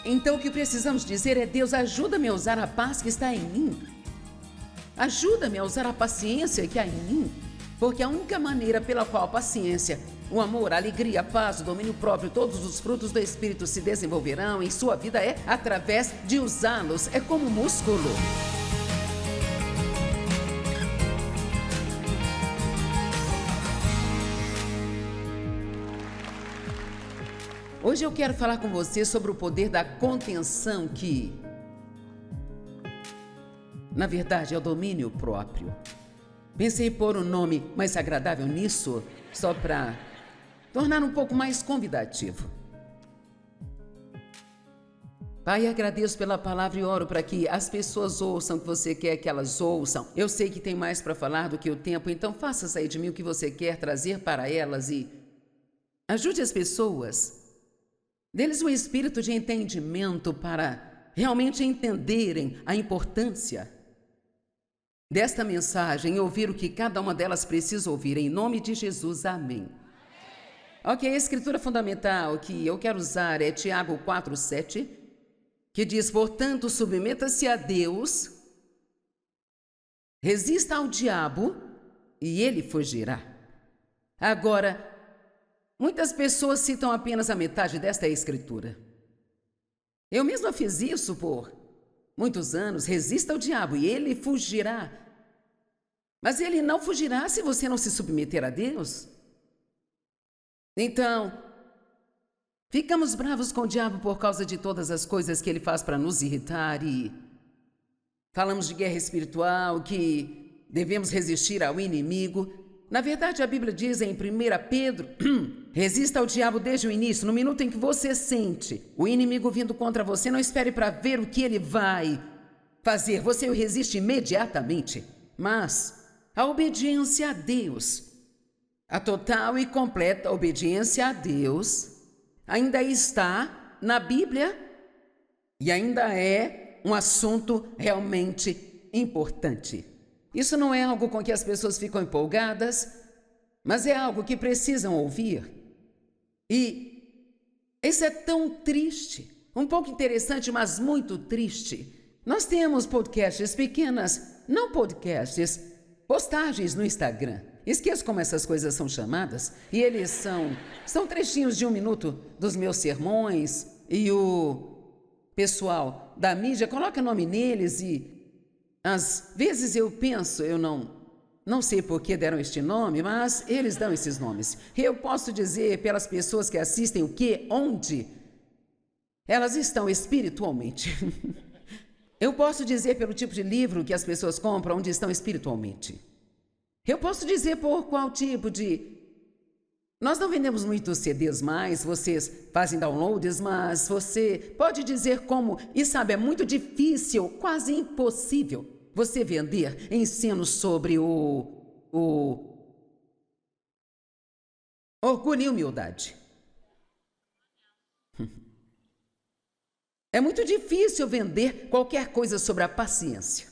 Então o que precisamos dizer é: Deus, ajuda-me a usar a paz que está em mim. Ajuda-me a usar a paciência que há em mim. Porque a única maneira pela qual a paciência, o amor, a alegria, a paz, o domínio próprio, todos os frutos do Espírito se desenvolverão em sua vida é através de usá-los. É como músculo. Hoje eu quero falar com você sobre o poder da contenção que, na verdade, é o domínio próprio. Pensei em pôr um nome mais agradável nisso, só para tornar um pouco mais convidativo. Pai, agradeço pela palavra e oro para que as pessoas ouçam o que você quer que elas ouçam. Eu sei que tem mais para falar do que o tempo, então faça sair de mim o que você quer trazer para elas e ajude as pessoas. Dê-lhes um espírito de entendimento para realmente entenderem a importância desta mensagem e ouvir o que cada uma delas precisa ouvir. Em nome de Jesus, amém. Ok, a escritura fundamental que eu quero usar é Tiago 4:7, que diz: portanto, submeta-se a Deus, resista ao diabo e ele fugirá. Agora, muitas pessoas citam apenas a metade desta escritura. Eu mesma fiz isso por muitos anos. Resista ao diabo e ele fugirá. Mas ele não fugirá se você não se submeter a Deus. Então, ficamos bravos com o diabo por causa de todas as coisas que ele faz para nos irritar e falamos de guerra espiritual, que devemos resistir ao inimigo. Na verdade, a Bíblia diz em 1 Pedro, resista ao diabo desde o início. No minuto em que você sente o inimigo vindo contra você, não espere para ver o que ele vai fazer. Você o resiste imediatamente. Mas a obediência a Deus, a total e completa obediência a Deus, ainda está na Bíblia e ainda é um assunto realmente importante. Isso não é algo com que as pessoas ficam empolgadas, mas é algo que precisam ouvir. E isso é tão triste, um pouco interessante, mas muito triste. Nós temos podcasts pequenas, não podcasts, postagens no Instagram. Esqueço como essas coisas são chamadas. E eles são trechinhos de 1 minuto dos meus sermões. E o pessoal da mídia coloca nome neles e às vezes eu penso, eu não sei por que deram este nome, mas eles dão esses nomes. Eu posso dizer pelas pessoas que assistem o que, onde elas estão espiritualmente. Eu posso dizer pelo tipo de livro que as pessoas compram, onde estão espiritualmente. Eu posso dizer por qual tipo de... Nós não vendemos muitos CDs mais, vocês fazem downloads, mas você pode dizer como... E sabe, é muito difícil, quase impossível, você vender ensinos sobre o orgulho e humildade. É muito difícil vender qualquer coisa sobre a paciência.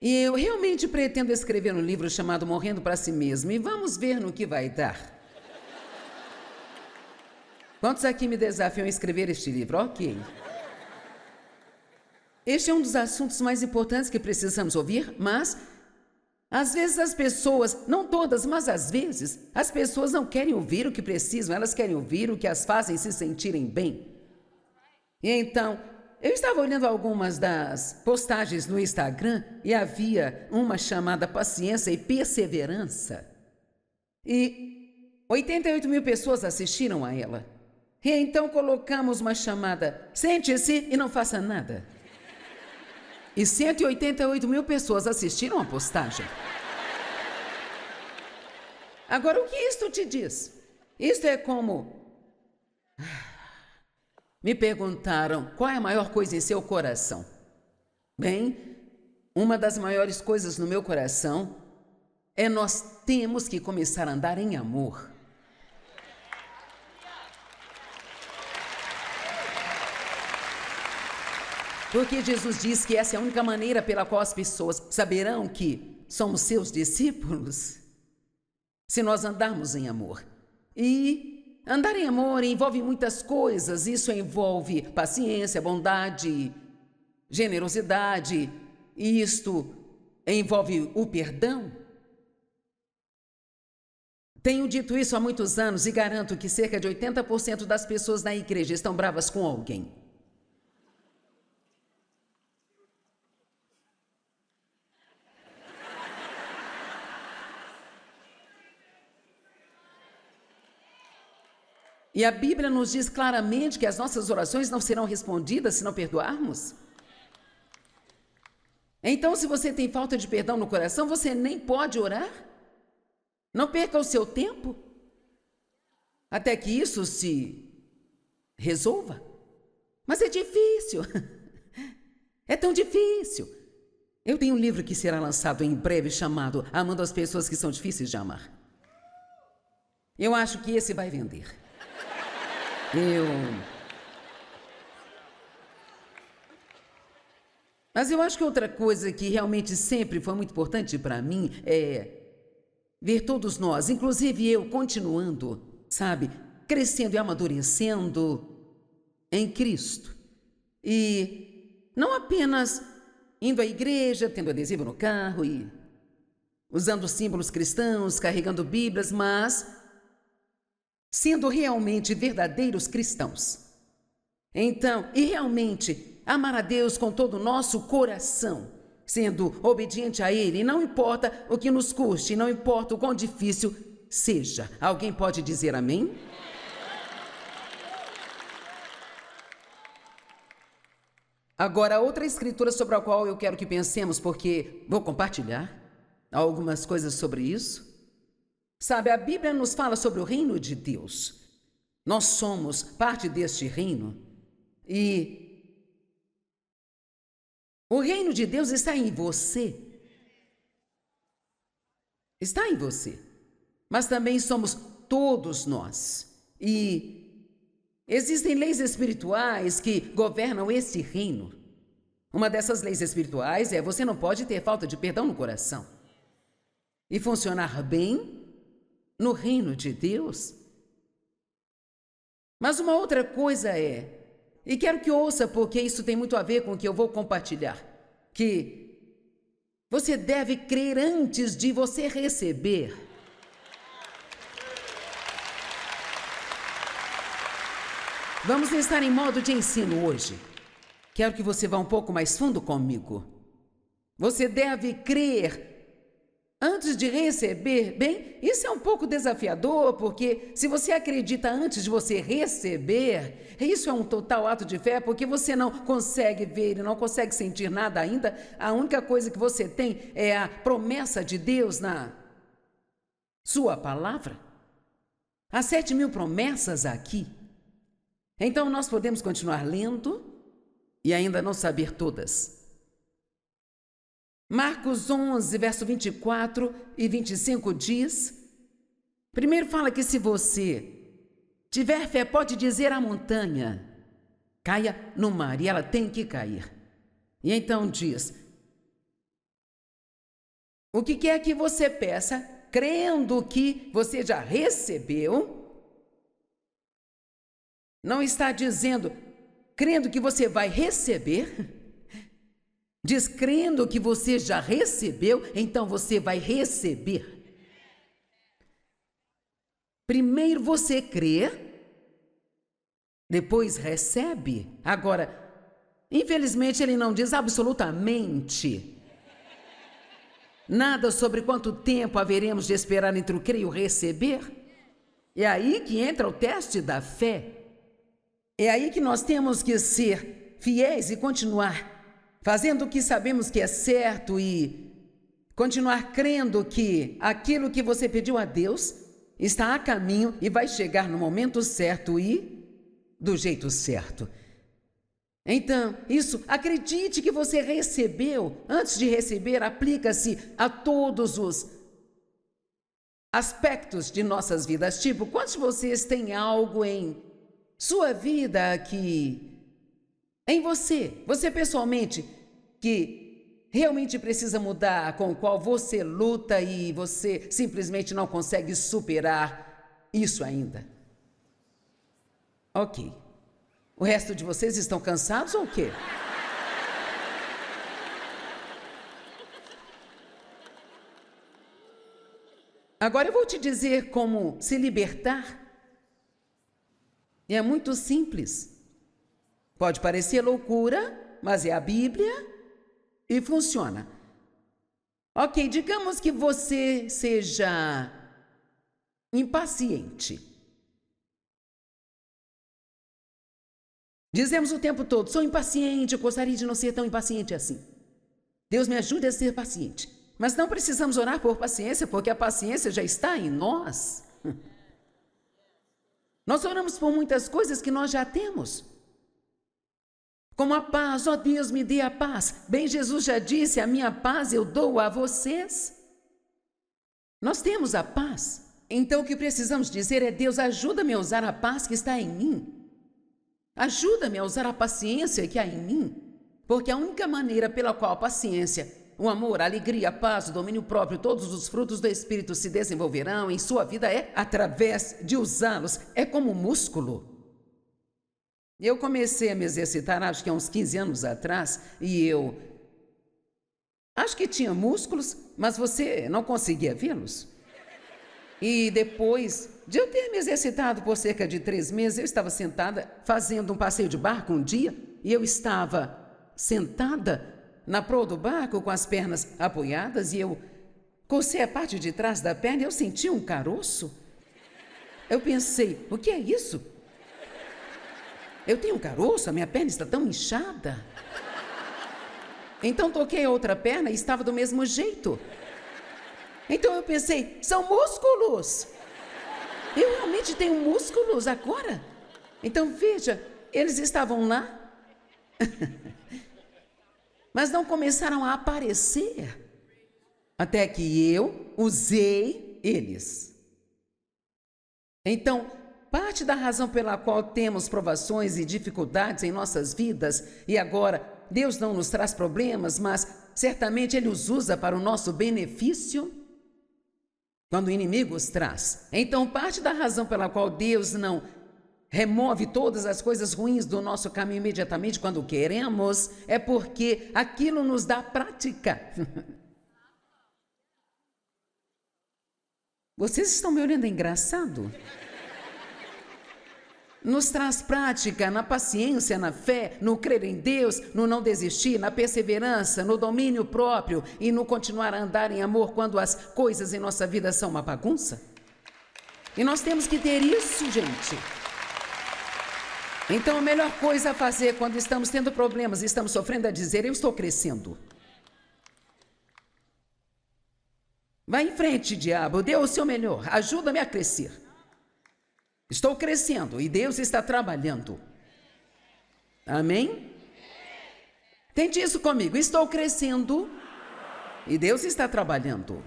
E eu realmente pretendo escrever um livro chamado Morrendo para Si Mesmo, e vamos ver no que vai dar. Quantos aqui me desafiam a escrever este livro? Ok. Este é um dos assuntos mais importantes que precisamos ouvir, mas às vezes as pessoas, não todas, mas às vezes, as pessoas não querem ouvir o que precisam, elas querem ouvir o que as fazem se sentirem bem. E então, eu estava olhando algumas das postagens no Instagram e havia uma chamada Paciência e Perseverança. E 88 mil pessoas assistiram a ela. E então colocamos uma chamada Sente-se e não faça nada. E 188 mil pessoas assistiram a postagem. Agora, o que isto te diz? Isto é como... Me perguntaram qual é a maior coisa em seu coração. Bem, uma das maiores coisas no meu coração é nós temos que começar a andar em amor. Porque Jesus diz que essa é a única maneira pela qual as pessoas saberão que somos seus discípulos, se nós andarmos em amor. E Andar em amor envolve muitas coisas. Isso envolve paciência, bondade, generosidade. E isto envolve o perdão. Tenho dito isso há muitos anos e garanto que cerca de 80% das pessoas na igreja estão bravas com alguém. E a Bíblia nos diz claramente que as nossas orações não serão respondidas se não perdoarmos. Então, se você tem falta de perdão no coração, você nem pode orar. Não perca o seu tempo até que isso se resolva. Mas é difícil. É tão difícil. Eu tenho um livro que será lançado em breve chamado Amando as Pessoas que São Difíceis de Amar. Eu acho que esse vai vender. Mas eu acho que outra coisa que realmente sempre foi muito importante para mim é ver todos nós, inclusive eu, continuando, sabe, crescendo e amadurecendo em Cristo. E não apenas indo à igreja, tendo adesivo no carro e usando símbolos cristãos, carregando Bíblias, mas sendo realmente verdadeiros cristãos. Então, e realmente amar a Deus com todo o nosso coração, sendo obediente a Ele, não importa o que nos custe, não importa o quão difícil seja. Alguém pode dizer amém? Agora, outra escritura sobre a qual eu quero que pensemos, porque vou compartilhar algumas coisas sobre isso. Sabe, a Bíblia nos fala sobre o reino de Deus. Nós somos parte deste reino e o reino de Deus está em você. Está em você. Mas também somos todos nós. E existem leis espirituais que governam esse reino. Uma dessas leis espirituais é: você não pode ter falta de perdão no coração e funcionar bem no reino de Deus. Mas uma outra coisa é, e quero que ouça porque isso tem muito a ver com o que eu vou compartilhar, que você deve crer antes de você receber. Vamos estar em modo de ensino hoje. Quero que você vá um pouco mais fundo comigo. Você deve crer antes de receber. Bem, isso é um pouco desafiador, porque se você acredita antes de você receber, isso é um total ato de fé, porque você não consegue ver e não consegue sentir nada ainda. A única coisa que você tem é a promessa de Deus na sua palavra. Há 7.000 promessas aqui. Então nós podemos continuar lendo e ainda não saber todas. Marcos 11, verso 24 e 25 diz, primeiro fala que se você tiver fé, pode dizer à montanha, caia no mar, e ela tem que cair. E então diz, o que quer que você peça, crendo que você já recebeu, não está dizendo, crendo que você vai receber, diz, crendo que você já recebeu, então você vai receber. Primeiro você crê, depois recebe. Agora, infelizmente ele não diz absolutamente nada sobre quanto tempo haveremos de esperar entre o crer e o receber. É aí que entra o teste da fé. É aí que nós temos que ser fiéis e continuar fazendo o que sabemos que é certo e continuar crendo que aquilo que você pediu a Deus está a caminho e vai chegar no momento certo e do jeito certo. Então, isso, acredite que você recebeu. Antes de receber, aplica-se a todos os aspectos de nossas vidas. Tipo, quantos de vocês têm algo em sua vida que em você pessoalmente, que realmente precisa mudar, com o qual você luta e você simplesmente não consegue superar isso ainda? Ok. O resto de vocês estão cansados ou o quê? Agora eu vou te dizer como se libertar. E é muito simples. Pode parecer loucura, mas é a Bíblia e funciona. Ok, digamos que você seja impaciente. Dizemos o tempo todo, sou impaciente, eu gostaria de não ser tão impaciente assim. Deus me ajude a ser paciente. Mas não precisamos orar por paciência, porque a paciência já está em nós. Nós oramos por muitas coisas que nós já temos. Como a paz, ó Deus, me dê a paz. Bem, Jesus já disse, a minha paz eu dou a vocês. Nós temos a paz. Então o que precisamos dizer é, Deus, ajuda-me a usar a paz que está em mim. Ajuda-me a usar a paciência que há em mim. Porque a única maneira pela qual a paciência, o amor, a alegria, a paz, o domínio próprio, todos os frutos do Espírito se desenvolverão em sua vida é através de usá-los. É como músculo. Eu comecei a me exercitar, acho que há uns 15 anos atrás, e eu acho que tinha músculos, mas você não conseguia vê-los. E depois de eu ter me exercitado por cerca de 3 meses, eu estava sentada fazendo um passeio de barco um dia, e eu estava sentada na proa do barco com as pernas apoiadas, e eu cocei a parte de trás da perna e eu senti um caroço. Eu pensei, o que é isso? Eu tenho um caroço, a minha perna está tão inchada. Então toquei a outra perna e estava do mesmo jeito. Então eu pensei, são músculos. Eu realmente tenho músculos agora. Então veja, eles estavam lá, mas não começaram a aparecer, até que eu usei eles. Então, parte da razão pela qual temos provações e dificuldades em nossas vidas, e agora Deus não nos traz problemas, mas certamente Ele os usa para o nosso benefício, quando o inimigo os traz. Então, parte da razão pela qual Deus não remove todas as coisas ruins do nosso caminho imediatamente quando queremos, é porque aquilo nos dá prática. Vocês estão me olhando engraçado? Nos traz prática na paciência, na fé, no crer em Deus, no não desistir, na perseverança, no domínio próprio e no continuar a andar em amor quando as coisas em nossa vida são uma bagunça. E nós temos que ter isso, gente. Então a melhor coisa a fazer quando estamos tendo problemas, estamos sofrendo, é dizer, eu estou crescendo. Vai em frente, diabo, dê o seu melhor, ajuda-me a crescer. Estou crescendo e Deus está trabalhando. Amém? Tente isso comigo. Estou crescendo e Deus está trabalhando.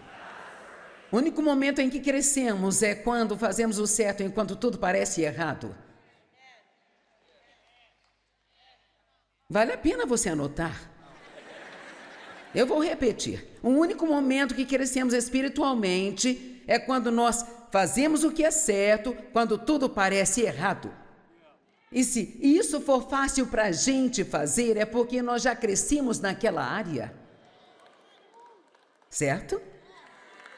O único momento em que crescemos é quando fazemos o certo enquanto tudo parece errado. Vale a pena você anotar. Eu vou repetir. O único momento que crescemos espiritualmente é quando nós fazemos o que é certo, quando tudo parece errado. E se isso for fácil para a gente fazer, é porque nós já crescemos naquela área. Certo?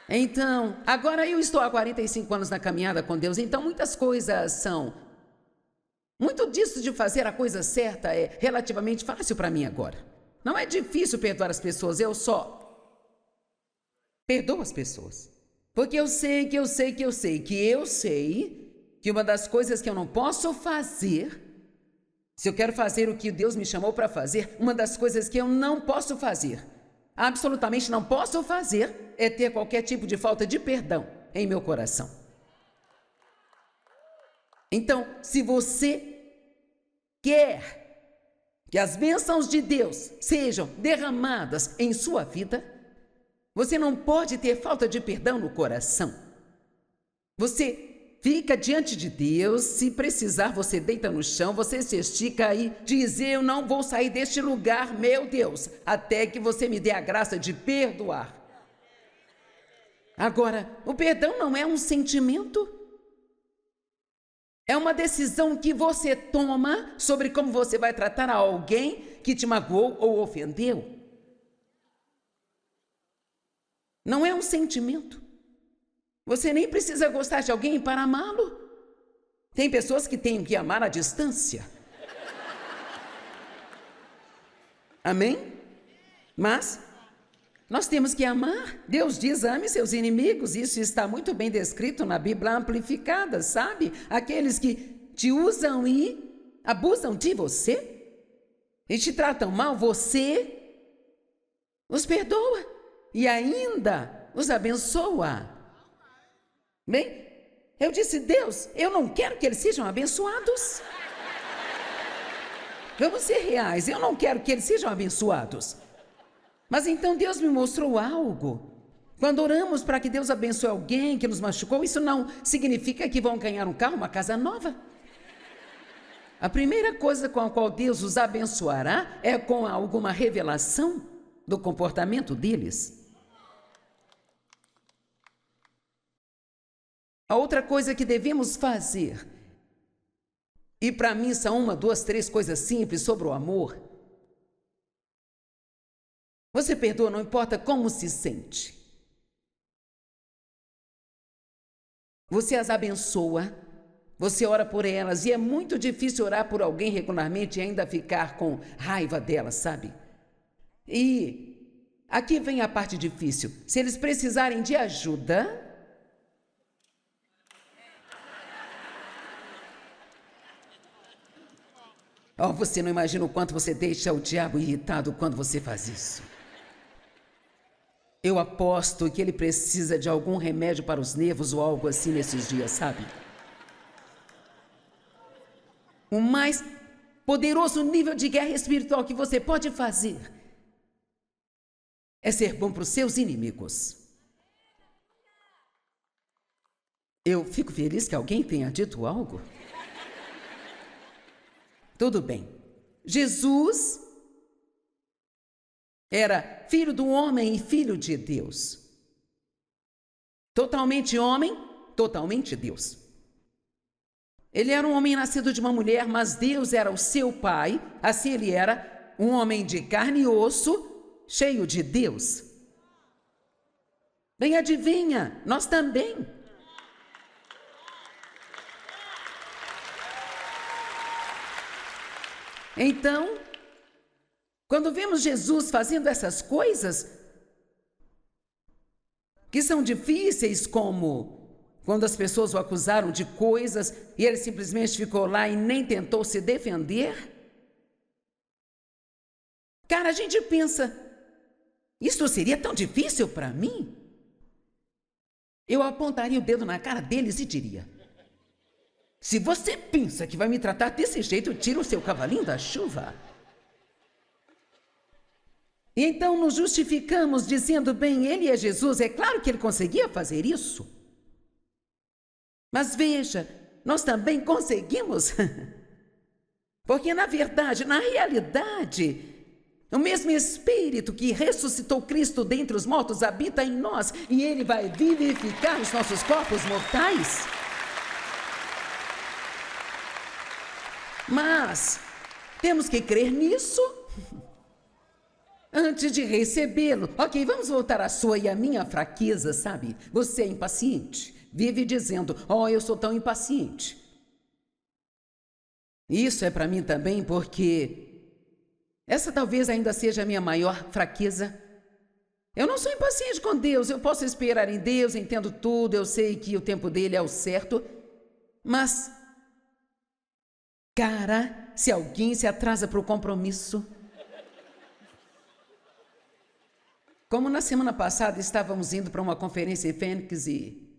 Então, agora eu estou há 45 anos na caminhada com Deus, então muitas coisas são... Muito disso de fazer a coisa certa é relativamente fácil para mim agora. Não é difícil perdoar as pessoas, eu só perdoo as pessoas. Porque eu sei que uma das coisas que eu não posso fazer, se eu quero fazer o que Deus me chamou para fazer, uma das coisas que eu não posso fazer, absolutamente não posso fazer, é ter qualquer tipo de falta de perdão em meu coração. Então, se você quer que as bênçãos de Deus sejam derramadas em sua vida, você não pode ter falta de perdão no coração. Você fica diante de Deus, se precisar você deita no chão, você se estica e diz, eu não vou sair deste lugar, meu Deus, até que você me dê a graça de perdoar. Agora, o perdão não é um sentimento. É uma decisão que você toma sobre como você vai tratar alguém que te magoou ou ofendeu. Não é um sentimento. Você nem precisa gostar de alguém para amá-lo. Tem pessoas que têm que amar à distância. Amém? Mas nós temos que amar. Deus diz: ame seus inimigos. Isso está muito bem descrito na Bíblia amplificada, sabe? Aqueles que te usam e abusam de você e te tratam mal, você os perdoa e ainda os abençoa. Bem, eu disse: Deus, eu não quero que eles sejam abençoados. Vamos ser reais, eu não quero que eles sejam abençoados. Mas então Deus me mostrou algo. Quando oramos para que Deus abençoe alguém que nos machucou, isso não significa que vão ganhar um carro, uma casa nova. A primeira coisa com a qual Deus os abençoará é com alguma revelação do comportamento deles. A outra coisa que devemos fazer, e para mim são 1, 2, 3 coisas simples sobre o amor. Você perdoa, não importa como se sente. Você as abençoa, você ora por elas, e é muito difícil orar por alguém regularmente e ainda ficar com raiva delas, sabe? E aqui vem a parte difícil. Se eles precisarem de ajuda, você não imagina o quanto você deixa o diabo irritado quando você faz isso. Eu aposto que ele precisa de algum remédio para os nervos ou algo assim nesses dias, sabe? O mais poderoso nível de guerra espiritual que você pode fazer é ser bom para os seus inimigos. Eu fico feliz que alguém tenha dito algo. Tudo bem. Jesus era filho do homem e filho de Deus. Totalmente homem, totalmente Deus. Ele era um homem nascido de uma mulher, mas Deus era o seu pai. Assim ele era um homem de carne e osso, cheio de Deus. Bem, adivinha, nós também. Então, quando vemos Jesus fazendo essas coisas que são difíceis, como quando as pessoas o acusaram de coisas e ele simplesmente ficou lá e nem tentou se defender, cara, a gente pensa, isso seria tão difícil para mim? Eu apontaria o dedo na cara deles e diria: se você pensa que vai me tratar desse jeito, tira o seu cavalinho da chuva. E então nos justificamos dizendo: bem, ele é Jesus, é claro que ele conseguia fazer isso. Mas veja, nós também conseguimos. Porque na verdade, na realidade, o mesmo Espírito que ressuscitou Cristo dentre os mortos habita em nós e ele vai vivificar os nossos corpos mortais. Mas temos que crer nisso antes de recebê-lo. Ok, vamos voltar à sua e à minha fraqueza, sabe? Você é impaciente. Vive dizendo: eu sou tão impaciente. Isso é para mim também, porque essa talvez ainda seja a minha maior fraqueza. Eu não sou impaciente com Deus. Eu posso esperar em Deus, entendo tudo, eu sei que o tempo dele é o certo. Mas cara, se alguém se atrasa para o compromisso. Como na semana passada estávamos indo para uma conferência em Phoenix e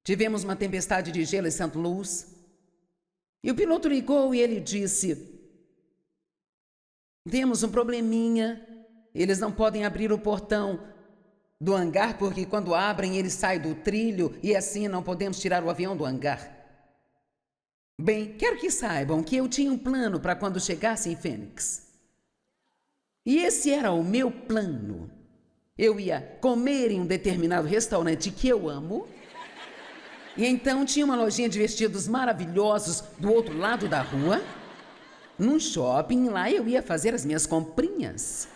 tivemos uma tempestade de gelo em St. Louis. E o piloto ligou e ele disse: temos um probleminha, eles não podem abrir o portão do hangar porque quando abrem ele sai do trilho e assim não podemos tirar o avião do hangar. Bem, quero que saibam que eu tinha um plano para quando chegasse em Phoenix. E esse era o meu plano. Eu ia comer em um determinado restaurante que eu amo. E então tinha uma lojinha de vestidos maravilhosos do outro lado da rua. Num shopping, lá eu ia fazer as minhas comprinhas.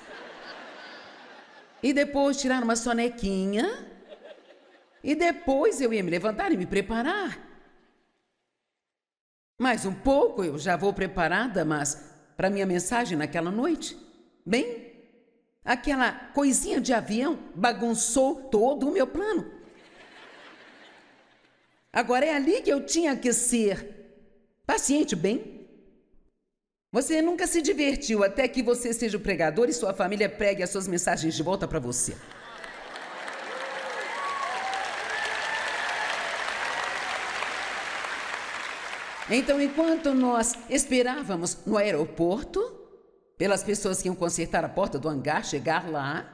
E depois tirar uma sonequinha. E depois eu ia me levantar e me preparar. Mais um pouco, eu já vou preparada, mas para minha mensagem naquela noite. Bem, aquela coisinha de avião bagunçou todo o meu plano. Agora é ali que eu tinha que ser paciente, bem? Você nunca se divertiu até que você seja o pregador e sua família pregue as suas mensagens de volta para você. Então, enquanto nós esperávamos no aeroporto, pelas pessoas que iam consertar a porta do hangar chegar lá,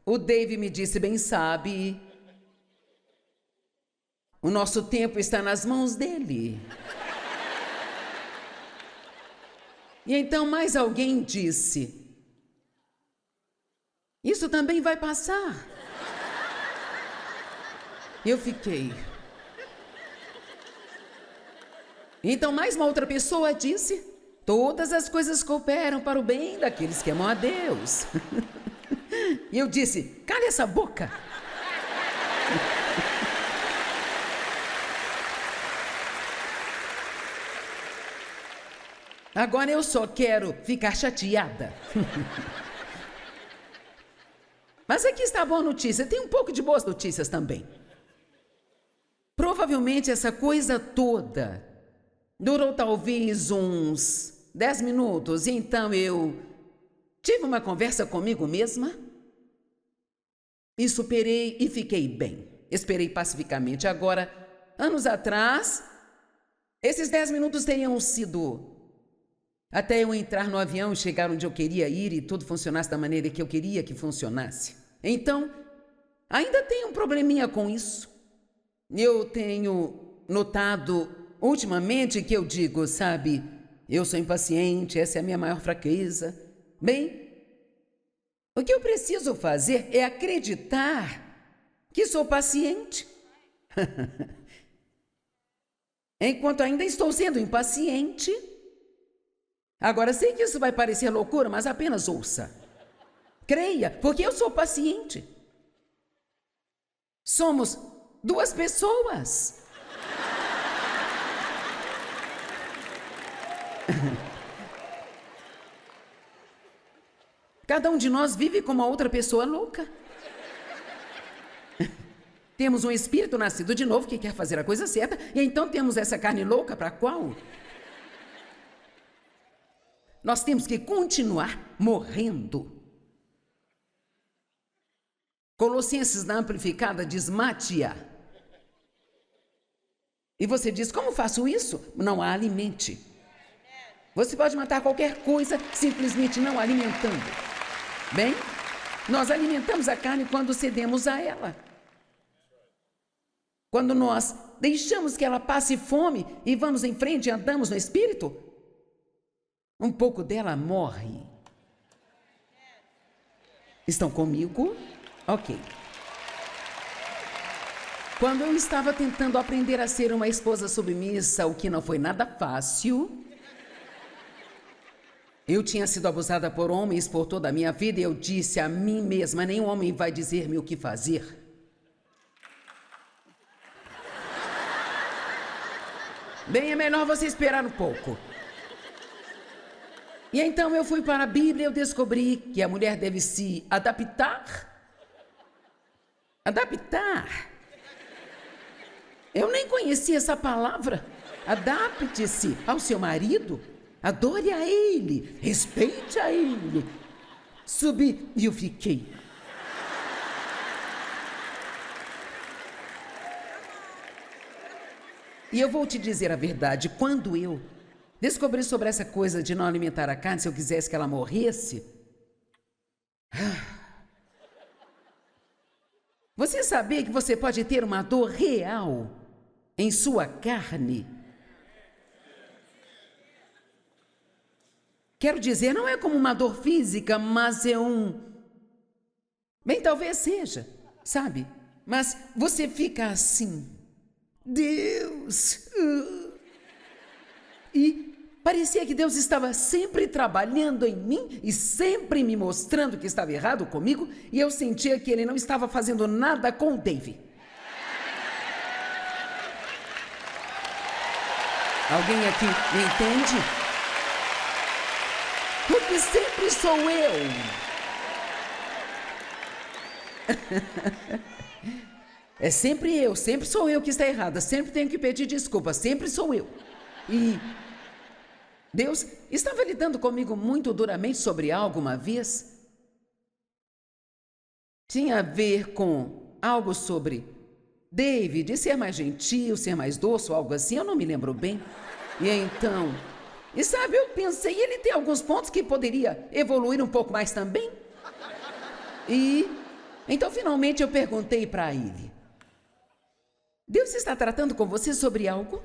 o Dave me disse, bem sabe, o nosso tempo está nas mãos dele. E então mais alguém disse, isso também vai passar. Eu fiquei. Então mais uma outra pessoa disse, todas as coisas cooperam para o bem daqueles que amam a Deus. E eu disse, cala essa boca. Agora eu só quero ficar chateada. Mas aqui está a boa notícia, tem um pouco de boas notícias também. Provavelmente essa coisa toda durou talvez uns 10 minutos, e então eu tive uma conversa comigo mesma e superei e fiquei bem. Esperei pacificamente. Agora, anos atrás, esses 10 minutos teriam sido até eu entrar no avião e chegar onde eu queria ir e tudo funcionasse da maneira que eu queria que funcionasse. Então, ainda tenho um probleminha com isso. Eu tenho notado ultimamente que eu digo, sabe, eu sou impaciente, essa é a minha maior fraqueza. Bem, o que eu preciso fazer é acreditar que sou paciente. Enquanto ainda estou sendo impaciente. Agora, sei que isso vai parecer loucura, mas apenas ouça. Creia, porque eu sou paciente. Somos duas pessoas. Cada um de nós vive como a outra pessoa louca. Temos um espírito nascido de novo que quer fazer a coisa certa, e então temos essa carne louca para a qual nós temos que continuar morrendo. Colossenses na Amplificada diz, mate-a. E você diz, como faço isso? Não a alimente. Você pode matar qualquer coisa simplesmente não alimentando. Bem, nós alimentamos a carne quando cedemos a ela. Quando nós deixamos que ela passe fome e vamos em frente e andamos no Espírito, um pouco dela morre. Estão comigo? Ok. Quando eu estava tentando aprender a ser uma esposa submissa, o que não foi nada fácil, eu tinha sido abusada por homens por toda a minha vida e eu disse a mim mesma, nenhum homem vai dizer-me o que fazer. Bem, é melhor você esperar um pouco. E então eu fui para a Bíblia e eu descobri que a mulher deve se adaptar. Adaptar. Eu nem conhecia essa palavra. Adapte-se ao seu marido. Adore a ele. Respeite a ele. Subi e eu fiquei. E eu vou te dizer a verdade, quando eu descobri sobre essa coisa de não alimentar a carne, se eu quisesse que ela morresse. Você sabia que você pode ter uma dor real em sua carne? Quero dizer, não é como uma dor física, mas é Bem, talvez seja, sabe? Mas você fica assim, Deus. E parecia que Deus estava sempre trabalhando em mim e sempre me mostrando que estava errado comigo, e eu sentia que Ele não estava fazendo nada com o Dave. Alguém aqui me entende? Porque sempre sou eu. É sempre eu, sempre sou eu que está errada, sempre tenho que pedir desculpa, sempre sou eu. E Deus estava lidando comigo muito duramente sobre algo uma vez. Tinha a ver com algo sobre David, ser mais gentil, ser mais doce, algo assim, eu não me lembro bem. E então, e sabe, eu pensei, ele tem alguns pontos que poderia evoluir um pouco mais também. E então finalmente eu perguntei para ele: Deus está tratando com você sobre algo?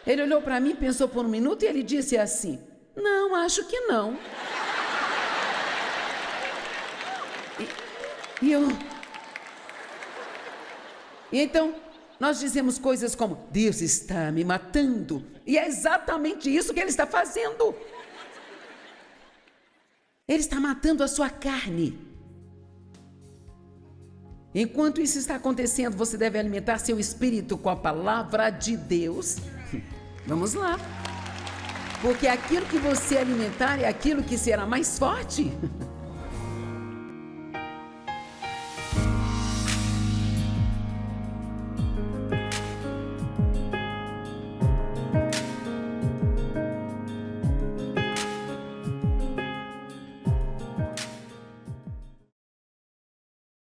Ele olhou para mim, pensou por um minuto e ele disse assim: não, acho que não. E então, nós dizemos coisas como: Deus está me matando. E é exatamente isso que Ele está fazendo. Ele está matando a sua carne. Enquanto isso está acontecendo, você deve alimentar seu espírito com a palavra de Deus. Vamos lá. Porque aquilo que você alimentar é aquilo que será mais forte.